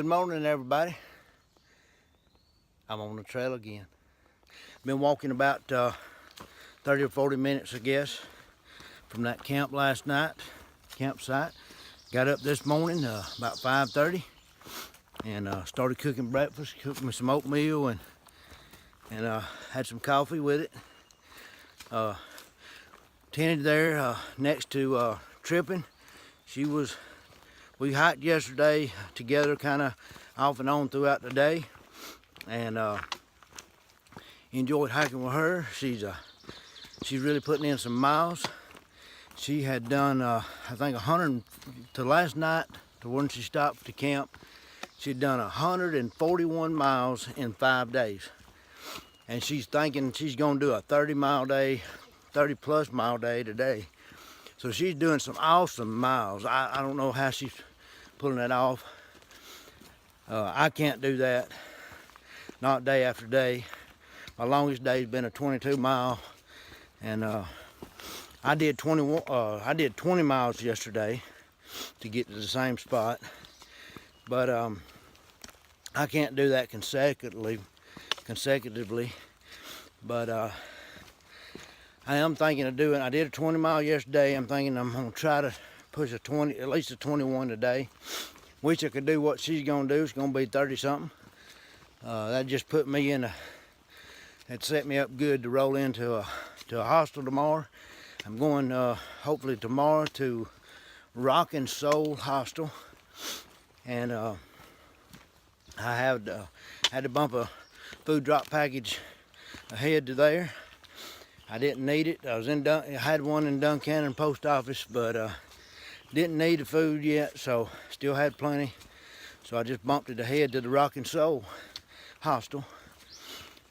morning, everybody. I'm on the trail again. Been walking about 30 or 40 minutes, I guess, from that camp last night, campsite. Got up this morning about 5:30 and started cooking breakfast, cooked me some oatmeal and had some coffee with it. Tended there next to Trippin. We hiked yesterday together, kind of off and on throughout the day, and enjoyed hiking with her. She's really putting in some miles. She had done I think 100 to last night, to when she stopped to camp. She'd done 141 miles in 5 days, and she's thinking she's gonna do a 30-mile day, 30-plus mile day today. So she's doing some awesome miles. I don't know how she's pulling that off. I can't do that, not day after day. My longest day has been a 22-mile, and I did 20 miles yesterday to get to the same spot, but I can't do that consecutively. But I am thinking of doing. I did a 20-mile yesterday. I'm thinking I'm gonna try to push at least a 21 today. Wish I could do what she's gonna do. It's gonna be 30-something. That just put me in that set me up good to roll into a hostel tomorrow. I'm going hopefully tomorrow to Role and Sole Hostel, and I had to bump a food drop package ahead to there. I didn't need it. I had one in Duncannon post office, but didn't need the food yet, so still had plenty. So I just bumped it ahead to the Role and Sole Hostel.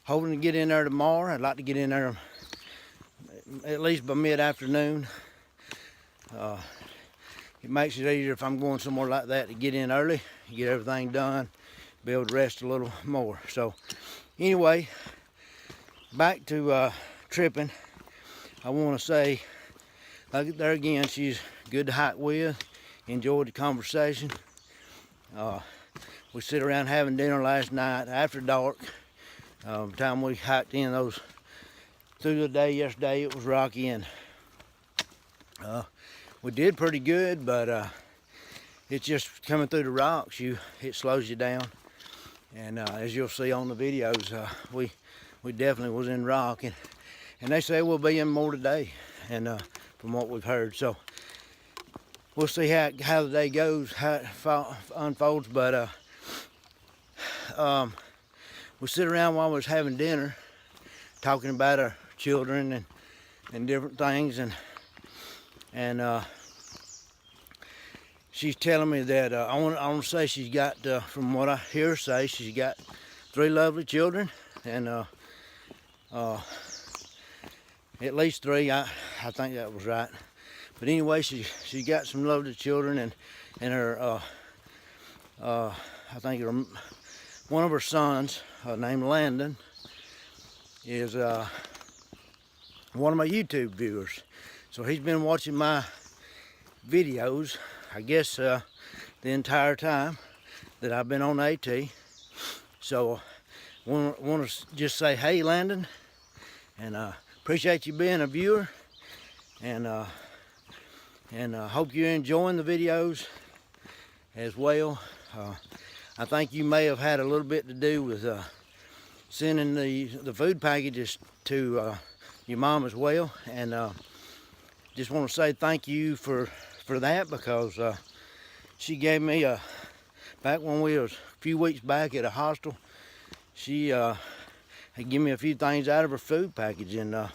Hoping to get in there tomorrow. I'd like to get in there at least by mid-afternoon. It makes it easier if I'm going somewhere like that to get in early, get everything done, be able to rest a little more. So anyway, back to Trippin. I want to say, look there again, she's good to hike with. Enjoyed the conversation. We sit around having dinner last night after dark. By the time we hiked in through the day yesterday, it was rocky, and we did pretty good, but it's just coming through the rocks, it slows you down. And as you'll see on the videos, we definitely was in rock, and they say we'll be in more today, and from what we've heard. So we'll see how the day goes, how it unfolds. But we sit around while we was having dinner, talking about our children and different things, and she's telling me that I want to say she's got, from what I hear her say, she's got 3 lovely children, and at least 3. I think that was right. But anyway, she got some lovely children, and her I think one of her sons, named Landon, is one of my YouTube viewers. So he's been watching my videos, I guess, the entire time that I've been on AT. So want to just say, hey, Landon, and appreciate you being a viewer, and hope you're enjoying the videos as well. I think you may have had a little bit to do with sending the food packages to your mom as well, and just want to say thank you for that, because she gave me back when we was a few weeks back at a hostel, she had given me a few things out of her food package, and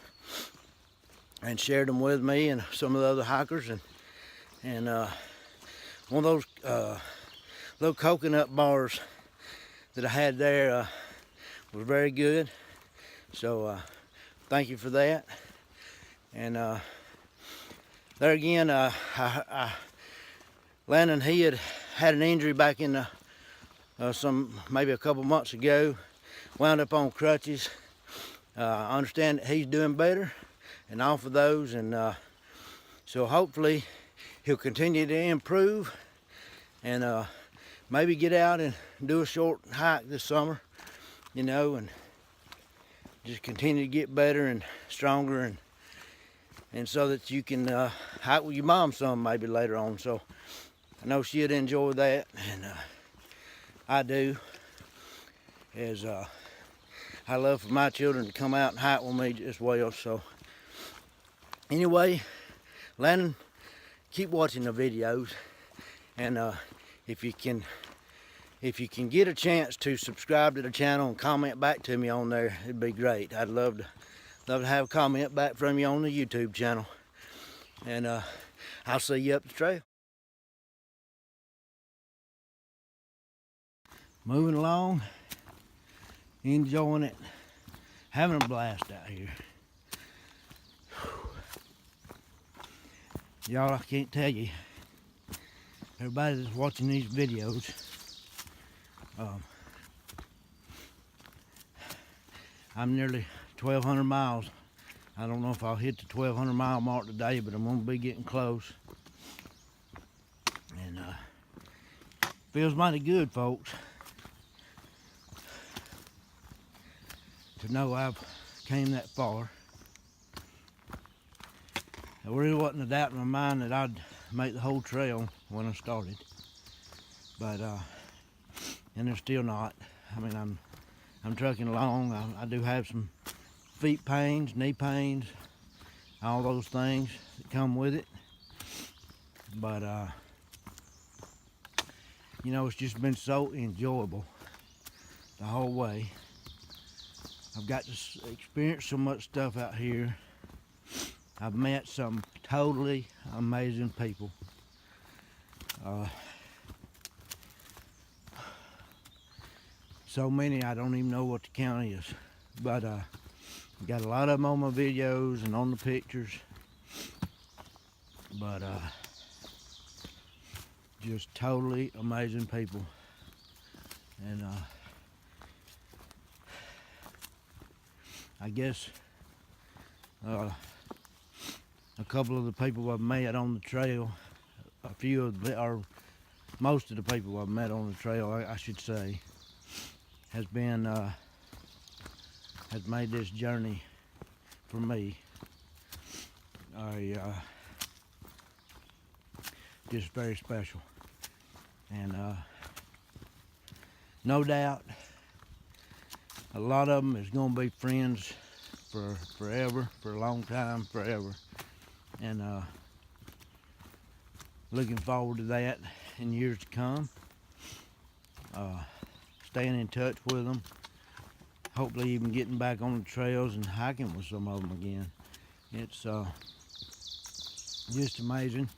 shared them with me and some of the other hikers, and one of those little coconut bars that I had there was very good. So thank you for that. And there again, Landon, he had an injury back in maybe a couple months ago, wound up on crutches. I understand that he's doing better and off of those, and so hopefully he'll continue to improve, and maybe get out and do a short hike this summer, you know, and just continue to get better and stronger, and so that you can hike with your mom some maybe later on. So I know she'd enjoy that, and I do, as I love for my children to come out and hike with me as well. So anyway, Landon, keep watching the videos, and if you can get a chance to subscribe to the channel and comment back to me on there, it'd be great. I'd love to have a comment back from you on the YouTube channel. And I'll see you up the trail. Moving along, enjoying it, having a blast out here. Y'all, I can't tell you, everybody that's watching these videos, I'm nearly 1,200 miles. I don't know if I'll hit the 1,200 mile mark today, but I'm gonna be getting close. And feels mighty good, folks, to know I've came that far. There really wasn't a doubt in my mind that I'd make the whole trail when I started, but and there's still not. I mean, I'm trucking along. I do have some feet pains, knee pains, all those things that come with it, but you know, it's just been so enjoyable the whole way. I've got to experience so much stuff out here. I've met some totally amazing people. So many I don't even know what the count is, but got a lot of them on my videos and on the pictures, but just totally amazing people. And I guess a couple of the people I've met on the trail, a few of the, or most of the people I've met on the trail, I should say, has been has made this journey for me just very special. And no doubt a lot of them is going to be friends for forever, for a long time, forever. And looking forward to that in years to come. Staying in touch with them, hopefully even getting back on the trails and hiking with some of them again. It's just amazing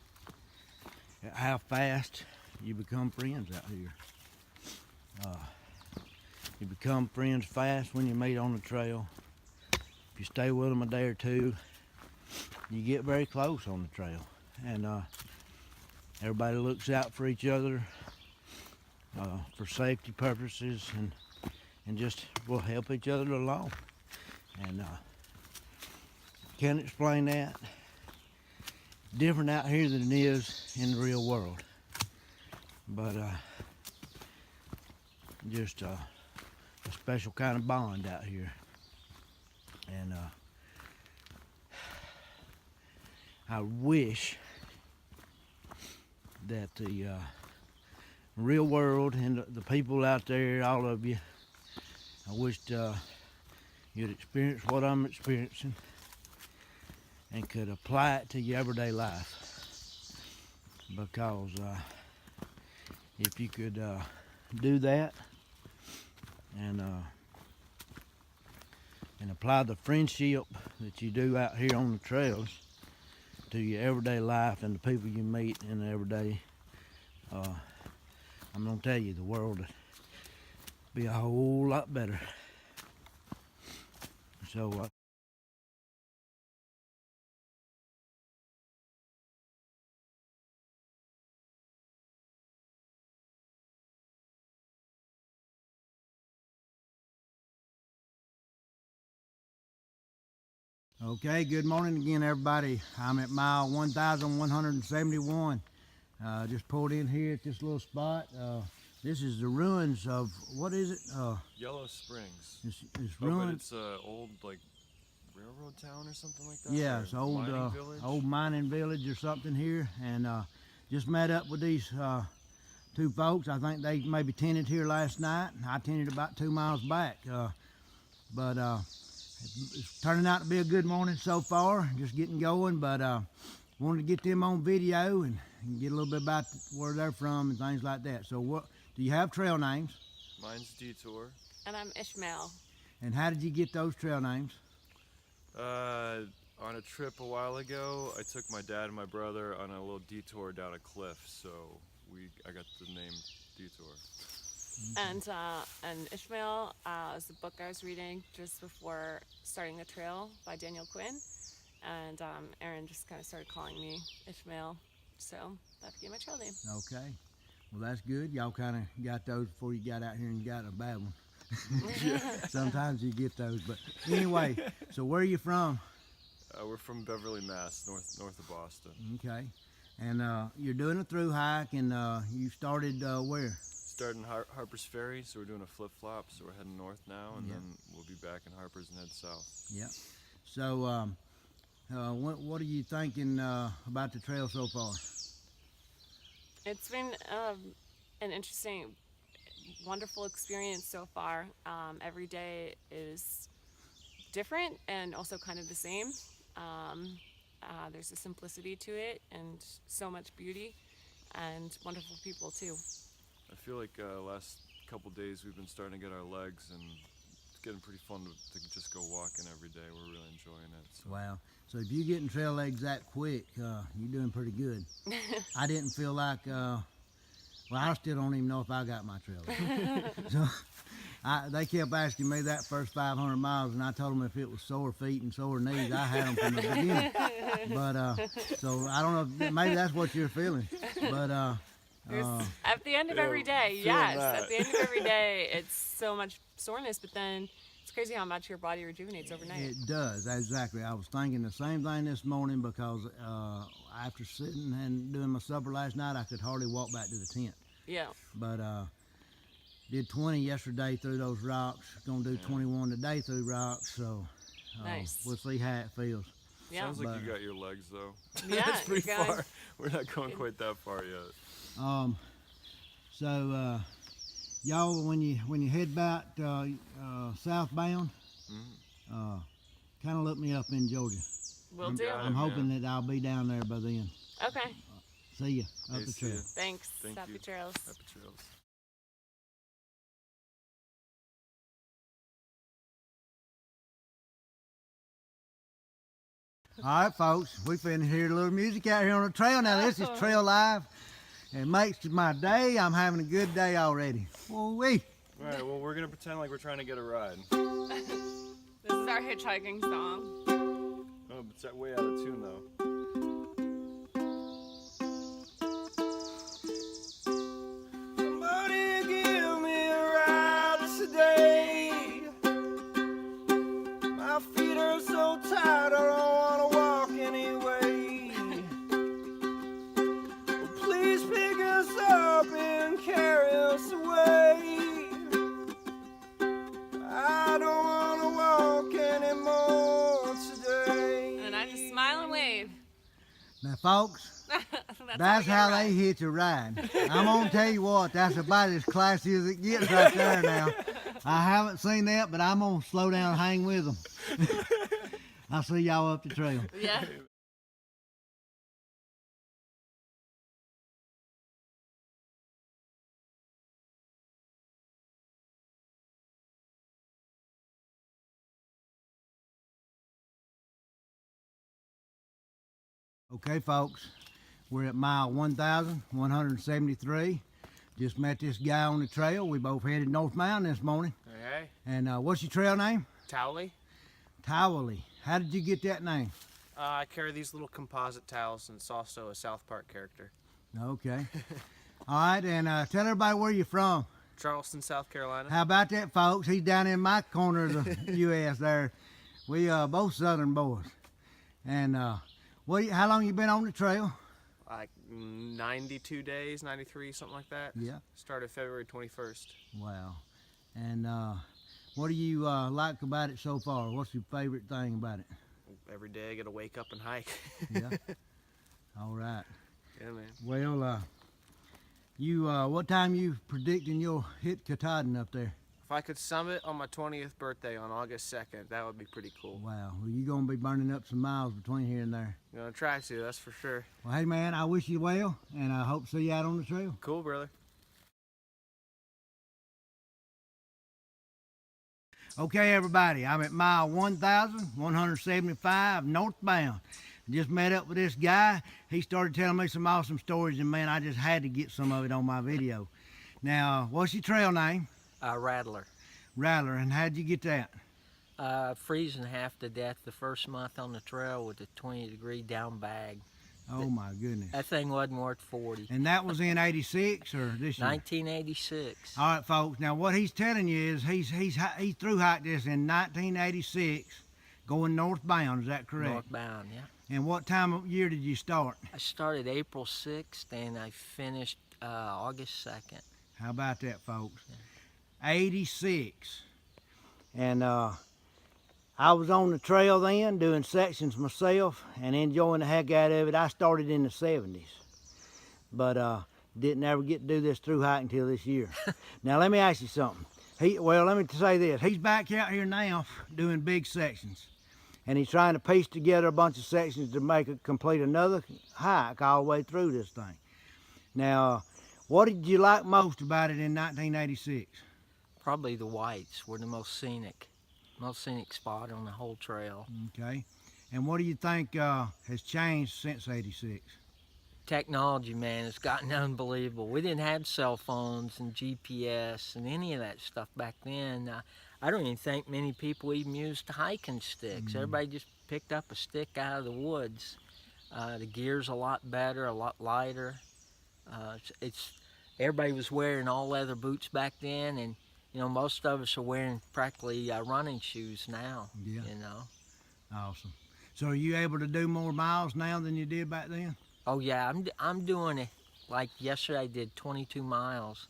how fast you become friends out here. You become friends fast when you meet on the trail. If you stay with them a day or two, you get very close on the trail. And everybody looks out for each other for safety purposes, and just will help each other along. And can't explain that. Different out here than it is in the real world. But just a special kind of bond out here. And I wish that the real world and the people out there, all of you, I wished you'd experience what I'm experiencing and could apply it to your everyday life. Because if you could do that and apply the friendship that you do out here on the trails to your everyday life and the people you meet in the everyday, I'm gonna tell you, the world would be a whole lot better. So okay, good morning again, everybody. I'm at mile 1,171. Just pulled in here at this little spot. This is the ruins of, what is it? Yellow Springs. It's But ruins. it's an old like railroad town or something like that. Yeah, it's old mining village or something here, and just met up with these two folks. I think they maybe tented here last night. I tented about 2 miles back, but it's turning out to be a good morning so far. Just getting going, but wanted to get them on video and get a little bit about where they're from and things like that. So, what do you have trail names? Mine's Detour. And I'm Ishmael. And how did you get those trail names? On a trip a while ago, I took my dad and my brother on a little detour down a cliff, so I got the name Detour. And Ishmael is the book I was reading just before starting the trail by Daniel Quinn. And Aaron just kind of started calling me Ishmael, so that became my trail name. Okay, well that's good. Y'all kind of got those before you got out here and got a bad one. Sometimes you get those, but anyway, so where are you from? We're from Beverly, Mass, north of Boston. Okay, and you're doing a through hike, and you started where? Starting Harper's Ferry, so we're doing a flip-flop, so we're heading north now, and then we'll be back in Harper's and head south. Yeah. So what are you thinking about the trail so far? It's been an interesting, wonderful experience so far. Every day is different and also kind of the same. There's a simplicity to it and so much beauty and wonderful people too. I feel like last couple days we've been starting to get our legs, and it's getting pretty fun to just go walking every day. We're really enjoying it. So. Wow. So if you're getting trail legs that quick, you're doing pretty good. I didn't feel like, well, I still don't even know if I got my trail legs. So they kept asking me that first 500 miles, and I told them if it was sore feet and sore knees, I had them from the beginning. But so I don't know, maybe that's what you're feeling. But at the end of every day, yes, at the end of every day, it's so much soreness, but then it's crazy how much your body rejuvenates overnight. It does, exactly. I was thinking the same thing this morning because after sitting and doing my supper last night, I could hardly walk back to the tent. Yeah. But did 20 yesterday through those rocks. Gonna do 21 today through rocks. So nice. We'll see how it feels. Yeah. Sounds like you got your legs though. Yeah, That's pretty far. We're not going quite that far yet. So y'all, when you head back southbound, kind of look me up in Georgia. Will do. I'm hoping that I'll be down there by then. Okay. See ya up the trail. Thanks. Thank Happy you. trails. Happy trails. All right, folks, we finna hear a little music out here on the trail. Now, this is Trail Live. It makes my day. I'm having a good day already. Woo-wee. All right, well, we're going to pretend like we're trying to get a ride. This is our hitchhiking song. Oh, but it's way out of tune, though. Somebody give me a ride today. My feet are so tired, I don't want to walk anyway. Well, please pick us up and carry us away. I don't want to walk anymore today. And I just smile and wave. Now, folks, that's how they hitch a ride. I'm gonna tell you what, that's about as classy as it gets right there now. I haven't seen that, but I'm gonna slow down and hang with them. I'll see y'all up the trail. Yeah. Okay, folks, we're at mile 1,173. Just met this guy on the trail. We both headed North Mountain this morning. Hey. And what's your trail name? Towley. Towley. How did you get that name? I carry these little composite towels, and it's also a South Park character. Okay. All right, and tell everybody where you're from. Charleston, South Carolina. How about that, folks? He's down in my corner of the U.S. there. We both Southern boys. And how long you been on the trail? I 92 days, 93, something like that. Yeah. Started February 21st. Wow. And what do you like about it so far? What's your favorite thing about it? Every day I get to wake up and hike. Yeah. All right. Yeah, man. Well, what time you predicting you'll hit Katahdin up there? If I could summit on my 20th birthday on August 2nd, that would be pretty cool. Wow. Well, you're going to be burning up some miles between here and there. I'm going to try to, that's for sure. Well, hey, man, I wish you well, and I hope to see you out on the trail. Cool, brother. Okay, everybody, I'm at mile 1,175 northbound. Just met up with this guy. He started telling me some awesome stories, and man, I just had to get some of it on my video. Now, what's your trail name? Rattler. Rattler, and how'd you get that? Freezing half to death the first month on the trail with a 20-degree down bag. Oh my goodness. That thing wasn't worth 40. And that was in 86 or this year? 1986. All right, folks. Now, what he's telling you is he through hiked this in 1986, going northbound. Is that correct? Northbound, yeah. And what time of year did you start? I started April 6th and I finished August 2nd. How about that, folks? 86. And I was on the trail then, doing sections myself and enjoying the heck out of it. I started in the 70s, but didn't ever get to do this through hike until this year. Now, let me ask you something. Let me say this. He's back out here now doing big sections, and he's trying to piece together a bunch of sections to complete another hike all the way through this thing. Now, what did you like most about it in 1986? Probably the whites were the most scenic spot on the whole trail. Okay. And what do you think has changed since 86? Technology, man, has gotten unbelievable. We didn't have cell phones and GPS and any of that stuff back then. I don't even think many people even used hiking sticks. Everybody just picked up a stick out of the woods. The gear's a lot better, a lot lighter. Everybody was wearing all leather boots back then, and you know, most of us are wearing practically running shoes now. Yeah. You know. Awesome. So are you able to do more miles now than you did back then? Oh yeah, I'm doing it. Like yesterday, I did 22 miles,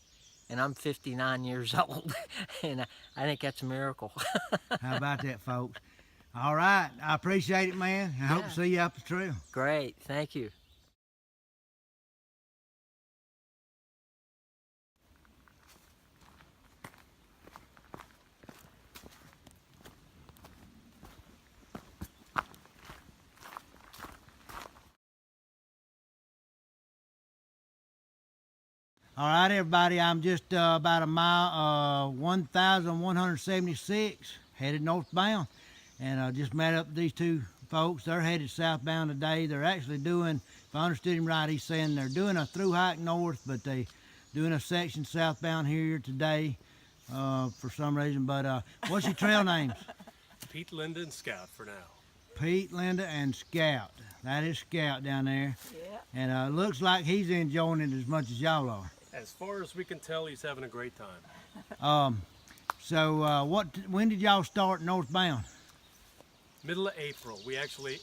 and I'm 59 years old, and I think that's a miracle. How about that, folks? All right. I appreciate it, man. I hope to see you up the trail. Great, thank you. All right, everybody, I'm just about a mile, 1,176, headed northbound. And I just met up with these two folks. They're headed southbound today. They're actually doing, if I understood him right, he's saying they're doing a through hike north, but they doing a section southbound here today for some reason. But what's your trail names? Pete, Linda, and Scout for now. Pete, Linda, and Scout. That is Scout down there. Yeah. And it looks like he's enjoying it as much as y'all are. As far as we can tell, he's having a great time. When did y'all start northbound? Middle of April. We actually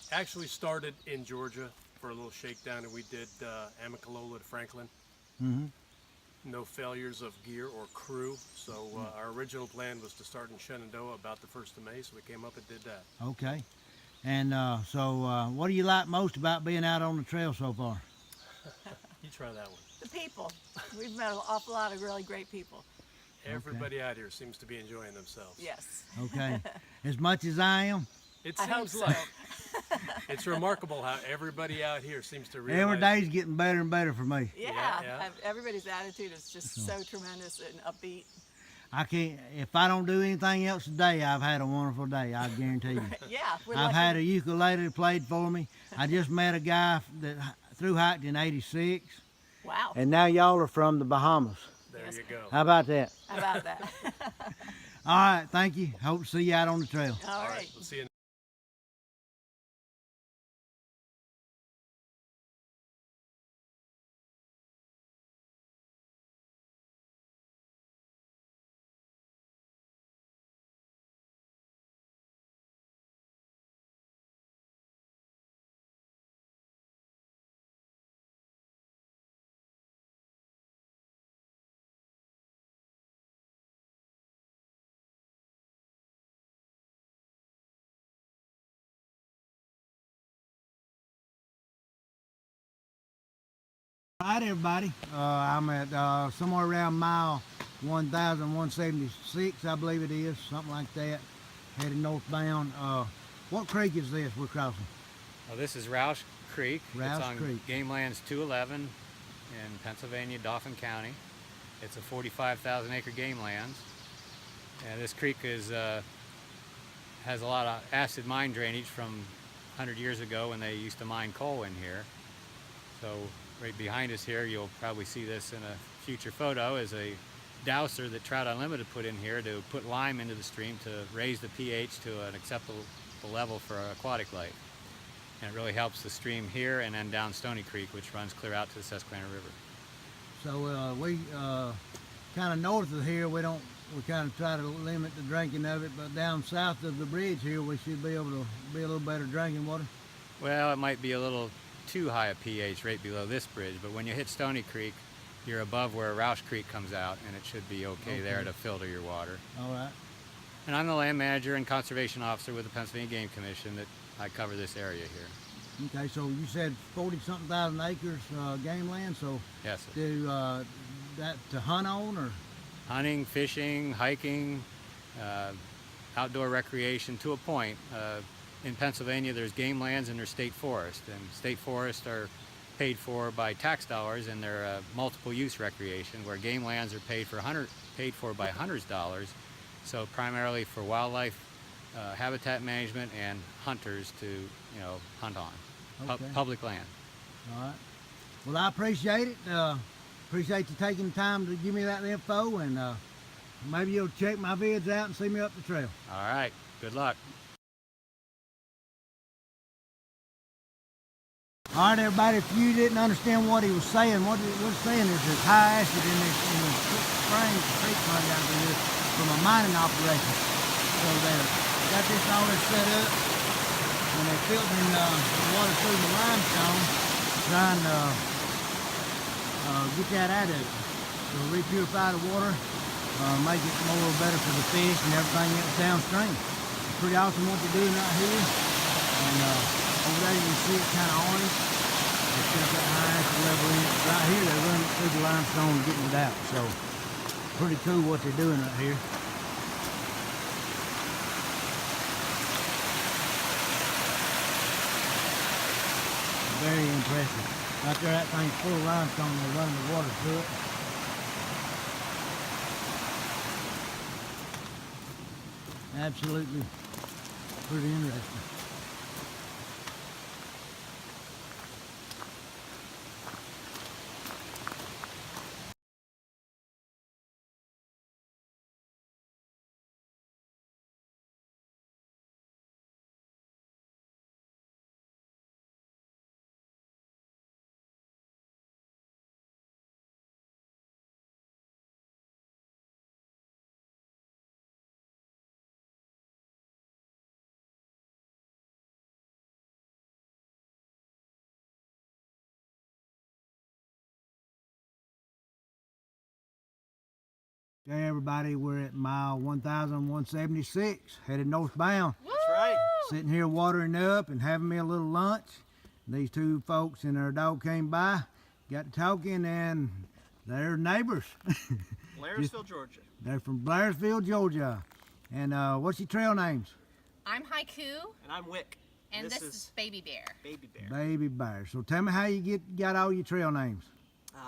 started in Georgia for a little shakedown, and we did Amicalola to Franklin. Mm-hmm. No failures of gear or crew. So our original plan was to start in Shenandoah about the 1st of May, so we came up and did that. Okay. And what do you like most about being out on the trail so far? You try that one. The people. We've met an awful lot of really great people. Everybody out here seems to be enjoying themselves. Yes. Okay. As much as I am? It I hope seems so. like it's remarkable how everybody out here seems to realize. Every day's getting better and better for me. Yeah. Everybody's attitude is just so tremendous and upbeat. I can't, if I don't do anything else today, I've had a wonderful day, I guarantee you. Yeah. We're I've lucky. had a ukulele played for me. I just met a guy that through hiked in 86. Wow. And now y'all are from the Bahamas. There Yes. you go. How about that? How about that? All right, thank you. Hope to see you out on the trail. All right. We'll see you. All right, everybody. I'm at somewhere around mile 1,176, I believe it is, something like that, headed northbound. What creek is this we're crossing? Well, this is Roush Creek. Roush it's on Creek. Game Lands 211 in Pennsylvania, Dauphin County. It's a 45,000 acre game lands. And this creek is has a lot of acid mine drainage from 100 years ago when they used to mine coal in here. So right behind us here, you'll probably see this in a future photo, is a dowser that Trout Unlimited put in here to put lime into the stream to raise the pH to an acceptable level for aquatic life. And it really helps the stream here and then down Stony Creek, which runs clear out to the Susquehanna River. So we kind of north of here, we kind of try to limit the drinking of it, but down south of the bridge here, we should be able to be a little better drinking water. Well, it might be a little too high a pH right below this bridge, but when you hit Stony Creek, you're above where Roush Creek comes out, and it should be okay there to filter your water. All right. And I'm the land manager and conservation officer with the Pennsylvania Game Commission. That I cover this area here. Okay, so you said 40-something thousand acres game land, so Yes, sir. do that to hunt on, or? Hunting, fishing, hiking, outdoor recreation to a point. In Pennsylvania, there's game lands and there's state forest, and state forests are paid for by tax dollars, and they're multiple use recreation, where game lands are paid for by hunters' dollars, so primarily for wildlife habitat management and hunters to hunt on. Okay. Public land. All right. Well, I appreciate it. Appreciate you taking the time to give me that info, and maybe you'll check my vids out and see me up the trail. All right, good luck. All right, everybody, if you didn't understand what he was saying, what he was saying is there's high acid in the springs, the creek running down through here from a mining operation. So they got this all this set up, and they're filtering the water through the limestone, trying to get that out of it. So repurify the water, make it more better for the fish and everything else downstream. It's pretty awesome what they're doing right here. And over there you can see it kind of orange. It's got that high acid level in it. Right here they're running it through the limestone and getting it out. So pretty cool what they're doing right here. Very impressive. Right there, that thing's full of limestone. They're running the water through it. Absolutely pretty interesting. Okay, everybody, we're at mile 1,176, headed northbound. That's right. Sitting here watering up and having me a little lunch. These two folks and their dog came by, got to talking, and they're neighbors. Blairsville, Georgia. They're from Blairsville, Georgia. And what's your trail names? I'm Haiku, And I'm Wick. and this is Baby Bear. Baby Bear. Baby Bear. So tell me how you got all your trail names.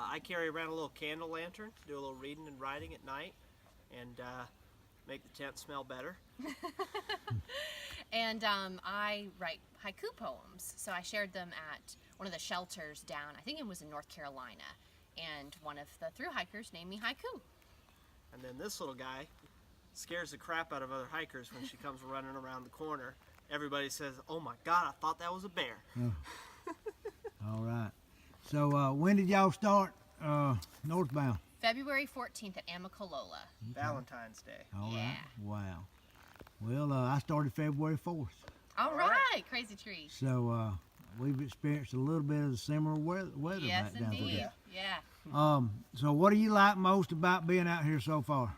I carry around a little candle lantern, do a little reading and writing at night, and make the tent smell better. And I write haiku poems. So I shared them at one of the shelters down, I think it was in North Carolina. And one of the through hikers named me Haiku. And then this little guy scares the crap out of other hikers when she comes running around the corner. Everybody says, "Oh my God, I thought that was a bear." All right. So when did y'all start northbound? February 14th at Amicalola. Valentine's Day. All right. Yeah. Wow. Well, I started February 4th. All right, Crazy Tree. So we've experienced a little bit of the similar weather Yes, back down through indeed. there. Yeah. So what do you like most about being out here so far?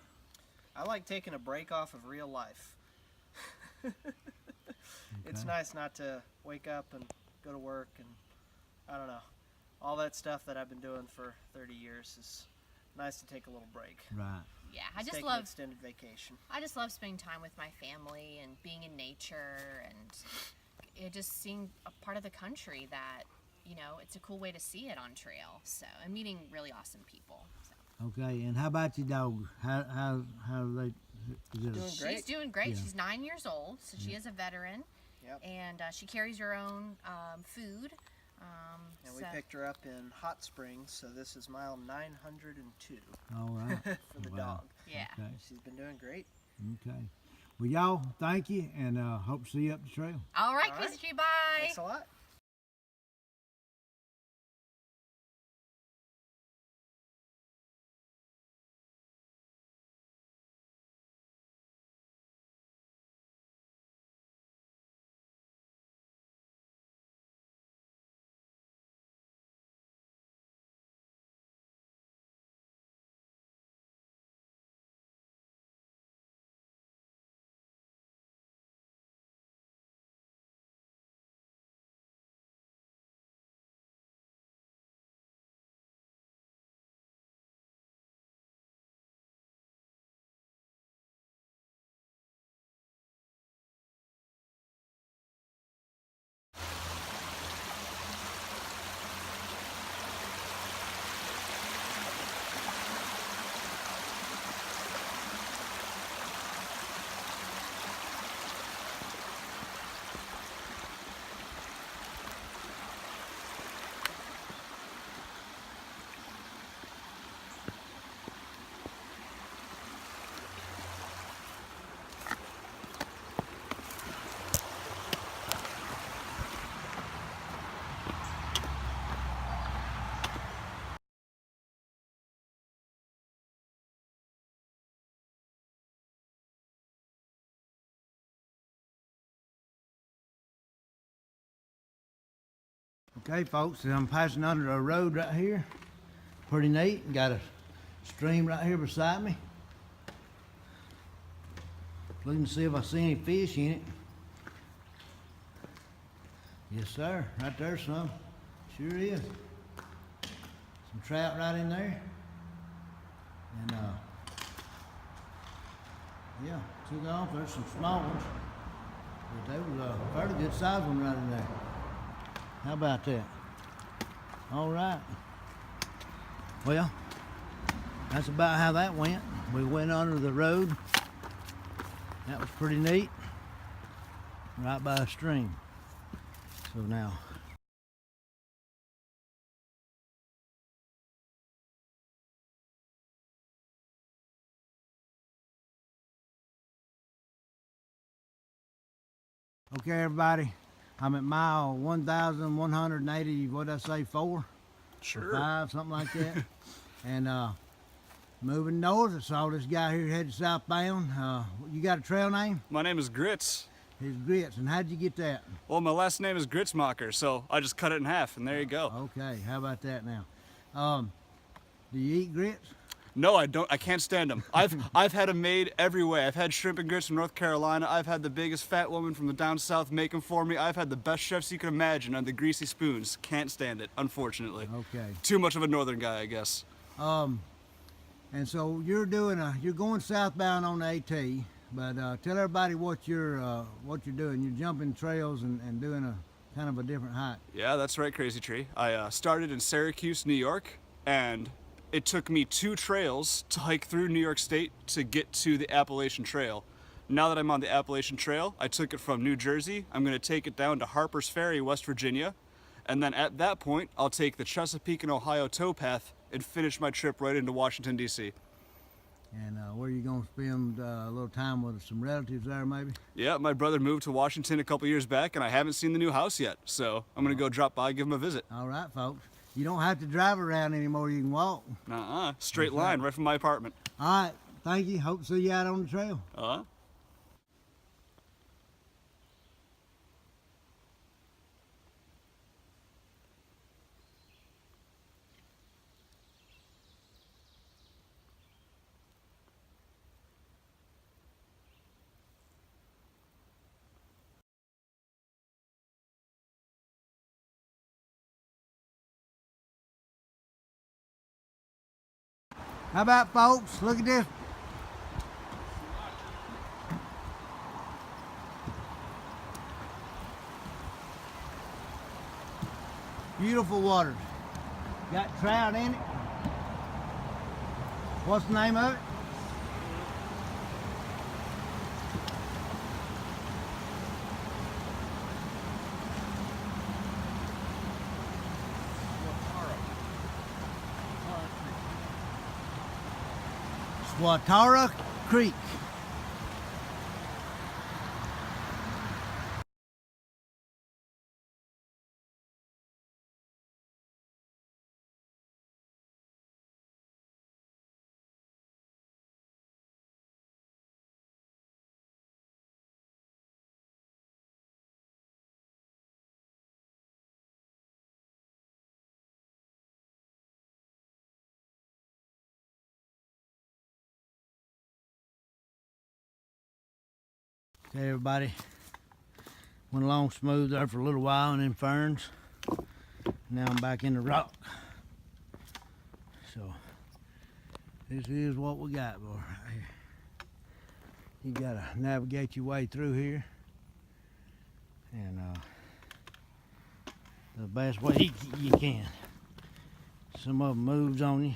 I like taking a break off of real life. It's nice not to wake up and go to work and, I don't know, all that stuff that I've been doing for 30 years is nice to take a little break. Right. Yeah, I just take an love extended vacation. I just love spending time with my family and being in nature and it just seeing a part of the country that, you know, it's a cool way to see it on trail. So, and meeting really awesome people. So. Okay, and how about your dog? How they? Is it Doing great. She's doing great. Yeah. She's 9 years old, so she is a veteran. Yep. And she carries her own food. And we picked her up in Hot Springs, so this is mile 902 all right? for the Wow. dog. Yeah. Okay. She's been doing great. Okay. Well, y'all, thank you, and hope to see you up the trail. All right, All Crazy right. Tree, bye. Thanks a lot. Okay, folks, I'm passing under a road right here. Pretty neat. Got a stream right here beside me. Looking to see if I see any fish in it. Yes, sir. Right there, some. Sure is. Some trout right in there. And, yeah, took off. There's some small ones. But there was a fairly good sized one right in there. How about that? All right. Well, that's about how that went. We went under the road. That was pretty neat. Right by a stream. So now. Okay, everybody. I'm at mile 1,180, what did I say, 4? Sure. 5, something like that. And moving north, I saw this guy here headed southbound. You got a trail name? My name is Grits. His Grits. And how'd you get that? Well, my last name is Gritsmacher, so I just cut it in half, and there you go. Okay, how about that now? Do you eat grits? No, I don't. I can't stand them. I've had them made every way. I've had shrimp and grits from North Carolina. I've had the biggest fat woman from the down south make them for me. I've had the best chefs you can imagine on the greasy spoons. Can't stand it, unfortunately. Okay. Too much of a northern guy, I guess. And so you're going southbound on the AT, but tell everybody what you're doing. You're jumping trails and doing a kind of a different hike. Yeah, that's right, Crazy Tree. I started in Syracuse, New York, and it took me 2 trails to hike through New York State to get to the Appalachian Trail. Now that I'm on the Appalachian Trail, I took it from New Jersey. I'm going to take it down to Harper's Ferry, West Virginia. And then at that point, I'll take the Chesapeake and Ohio towpath and finish my trip right into Washington, D.C. And where are you going to spend a little time with some relatives there, maybe? Yeah, my brother moved to Washington a couple years back, and I haven't seen the new house yet. So I'm going to go drop by, give him a visit. All right, folks. You don't have to drive around anymore. You can walk. Straight line right from my apartment. All right. Thank you. Hope to see you out on the trail. How about folks? Look at this. Beautiful waters. Got trout in it. What's the name of it? Swatara Creek. Okay, everybody. Went along smooth there for a little while and in ferns. Now I'm back in the rock. So this is what we got, boy, right here. You gotta navigate your way through here, and the best way you can. Some of them moves on you.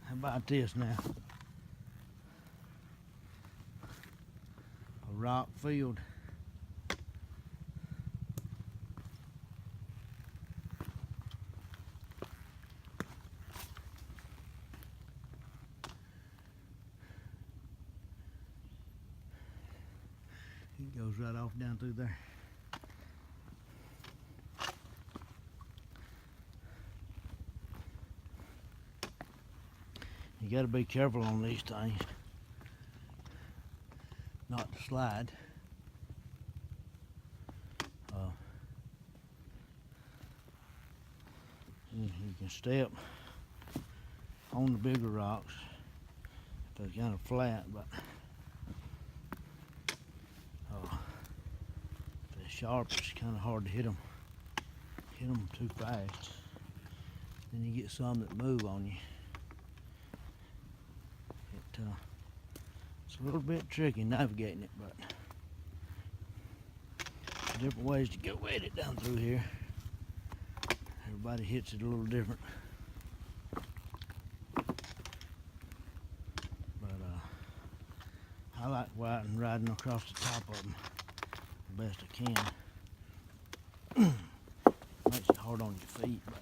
How about this now? A rock field. It goes right off down through there. You got to be careful on these things, not to slide. You can step on the bigger rocks if they're kind of flat, but if they're sharp, it's kind of hard to hit them too fast. Then you get some that move on you. It's a little bit tricky navigating it, but different ways to go with it down through here. Everybody hits it a little different. But I like riding across the top of them the best I can. Makes it hard on your feet, but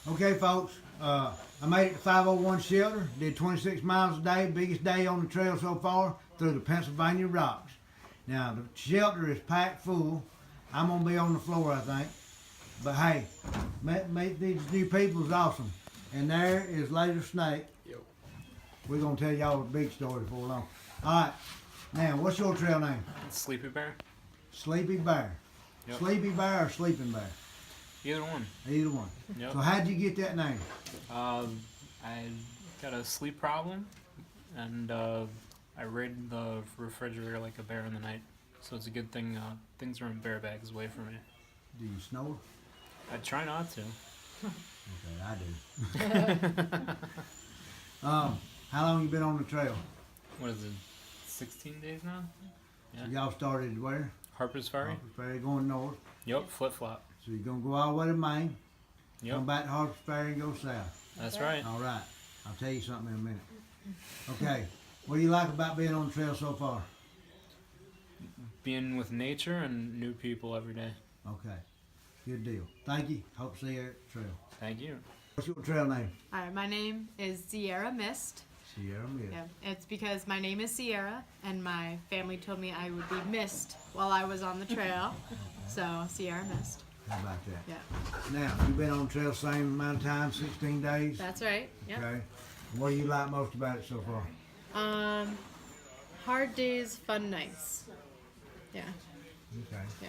okay, folks, I made it to 501 Shelter, did 26 miles a day, biggest day on the trail so far, through the Pennsylvania rocks. Now, the shelter is packed full. I'm going to be on the floor, I think. But hey, meet these new people is awesome. And there is Laser Snake. Yep. We're going to tell y'all a big story before long. All right, now, what's your trail name? Sleepy Bear. Sleepy Bear. Yep. Sleepy Bear or Sleeping Bear? Either one. Either one. Yep. So how'd you get that name? I got a sleep problem, and I raided the refrigerator like a bear in the night. So it's a good thing things are in bear bags away from me. Do you snore? I try not to. Okay, I do. How long you been on the trail? What is it? 16 days now? So y'all started where? Harper's Ferry. Harper's Ferry, going north. Yep, flip flop. So you're gonna go all the way to Maine. Yep. Come back to Harper's Ferry and go south. That's right. All right. I'll tell you something in a minute. Okay. What do you like about being on the trail so far? Being with nature and new people every day. Okay. Good deal. Thank you. Hope to see you at the trail. Thank you. What's your trail name? All right, my name is Sierra Mist. Sierra Mill. Yeah, it's because my name is Sierra, and my family told me I would be missed while I was on the trail. So Sierra Mist. How about that? Yeah, Now, you've been on the trail the same amount of time, 16 days? that's right. Yeah. Okay. What do you like most about it so far? Hard days, fun nights. Yeah, Okay. yeah,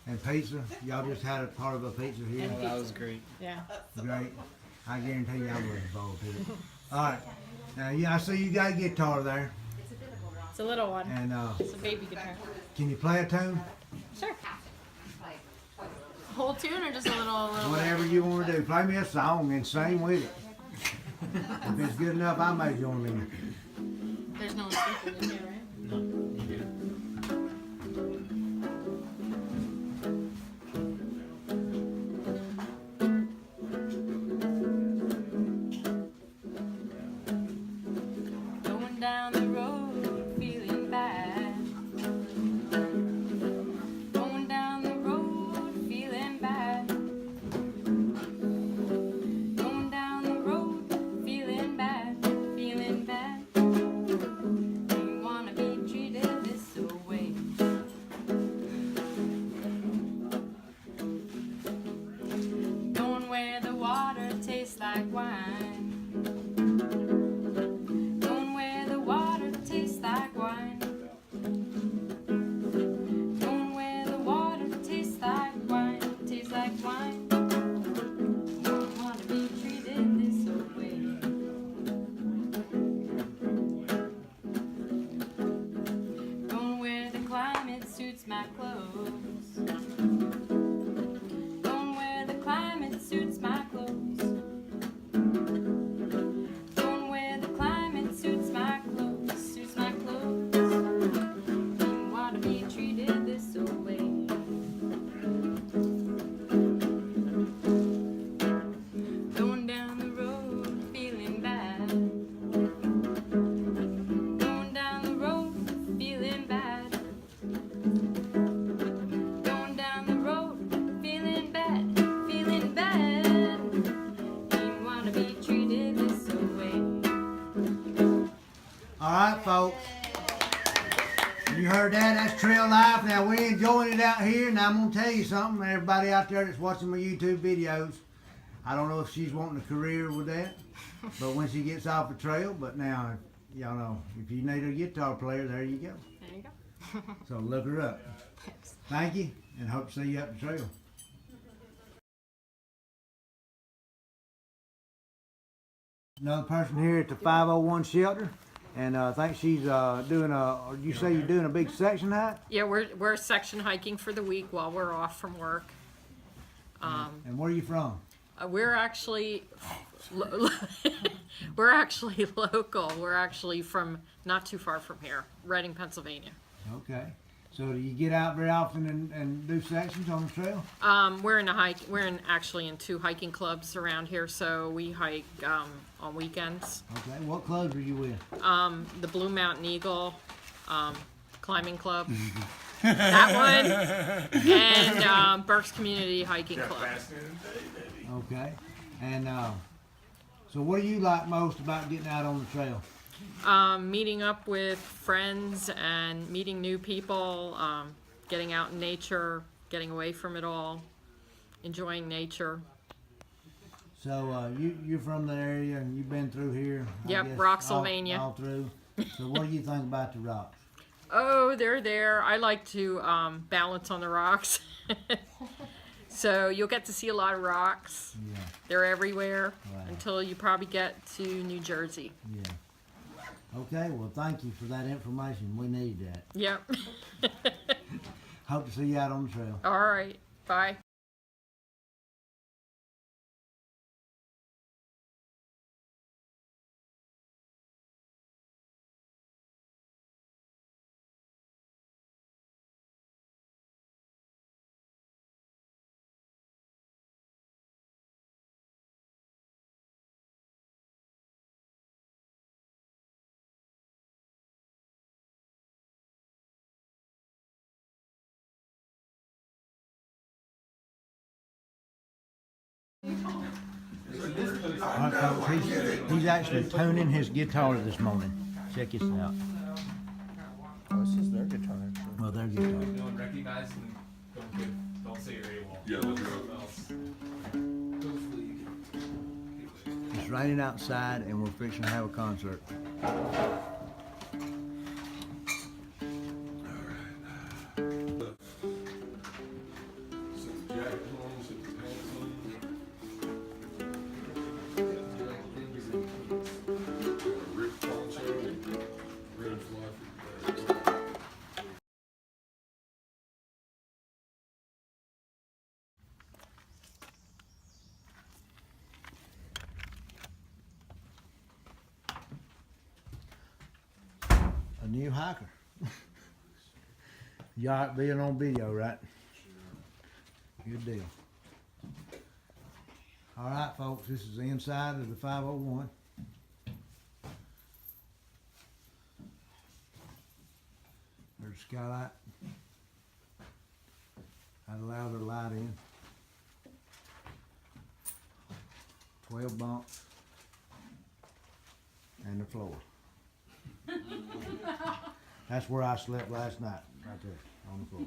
And pizza? Y'all just had a part of a pizza here? And That was great. yeah. Great. I guarantee you I was involved in it. All right. Now, yeah, I see you got a guitar there. It's a little one. And It's a baby guitar. can you play a tune? Sure. Whole tune or just a little? Whatever you want to do. Play me a song and sing with it. If it's good enough, I may join in. There's no speaking in here, right? Going down the road, feeling bad. Going down the road, feeling bad. Going down the road, feeling bad, feeling bad. You wanna be treated this way. Going where the water tastes like wine. Going where the water tastes like wine. Going where the water tastes like wine, tastes like wine. Don't wanna be treated this way. Going where the climate suits my clothes. Going where the climate suits my clothes. Going where the climate suits my clothes, suits my clothes. You wanna be treated this way. Going down the road, feeling bad. Going down the road, feeling bad. Going down the road, feeling bad, feeling bad. You wanna be treated this way. All right, folks. You heard that? That's trail life. Now, we enjoying it out here, and I'm going to tell you something. Everybody out there that's watching my YouTube videos, I don't know if she's wanting a career with that, but when she gets off the trail, but now, y'all know, if you need a guitar player, there you go. There you go. So look her up. Thanks. Thank you, and hope to see you up the trail. Another person here at the 501 shelter, and I think she's doing or you say you're doing a big section hike? Yeah, we're section hiking for the week while we're off from work. And where are you from? We're actually we're actually local. We're actually from not too far from here, Reading, Pennsylvania. Okay. So do you get out very often and do sections on the trail? We're actually in 2 hiking clubs around here, so we hike on weekends. Okay. What clubs are you with? The Blue Mountain Eagle Climbing Club, that one, and Berks Community Hiking Club. Okay. And so what do you like most about getting out on the trail? Meeting up with friends and meeting new people, getting out in nature, getting away from it all, enjoying nature. So you're from the area and you've been through here? I Yep, guess, Rocksylvania. All through. So what do you think about the rocks? Oh, they're there. I like to balance on the rocks. So you'll get to see a lot of rocks. Yeah. They're everywhere Wow. until you probably get to New Jersey. Yeah. Okay, well, thank you for that information. We need that. Yep. Hope to see you out on the trail. All right. Bye. All right, folks, he's actually tuning his guitar this morning. Check this out. Oh, this is their guitar. Well, their guitar. No one recognized and don't say your AWOL. It's raining outside and we're fixing to have a concert. A new hiker. You all right being on video, right? Good deal. All right, folks, this is the inside of the 501. There's a skylight. That allows our light in. 12 bunks. And the floor. That's where I slept last night, right there, on the floor.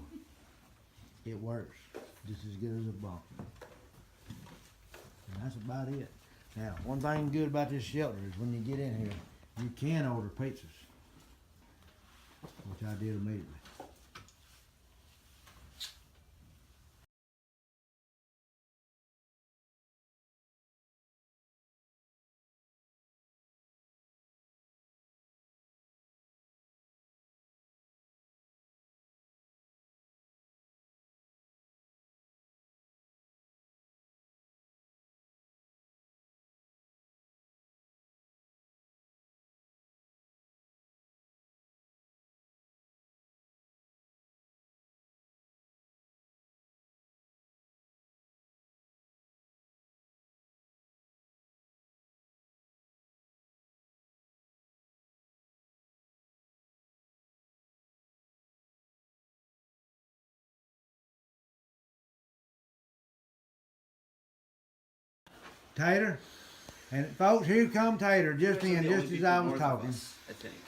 It works just as good as a bunk. And that's about it. Now, one thing good about this shelter is when you get in here, you can order pizzas, which I did immediately. Tater, and folks, here come Tater, just as I was talking.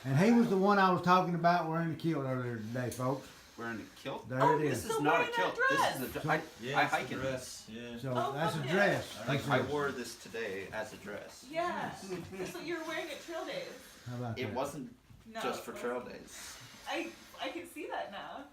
And he was the one I was talking about wearing the kilt earlier today, folks. Wearing a kilt? There it is. This is not a kilt. This is a dress. I hike in this. Yeah. So that's a dress. Like I wore this today as a dress. Yeah, that's what you were wearing at trail days. How about It that? wasn't No, just for trail days. I can see that now.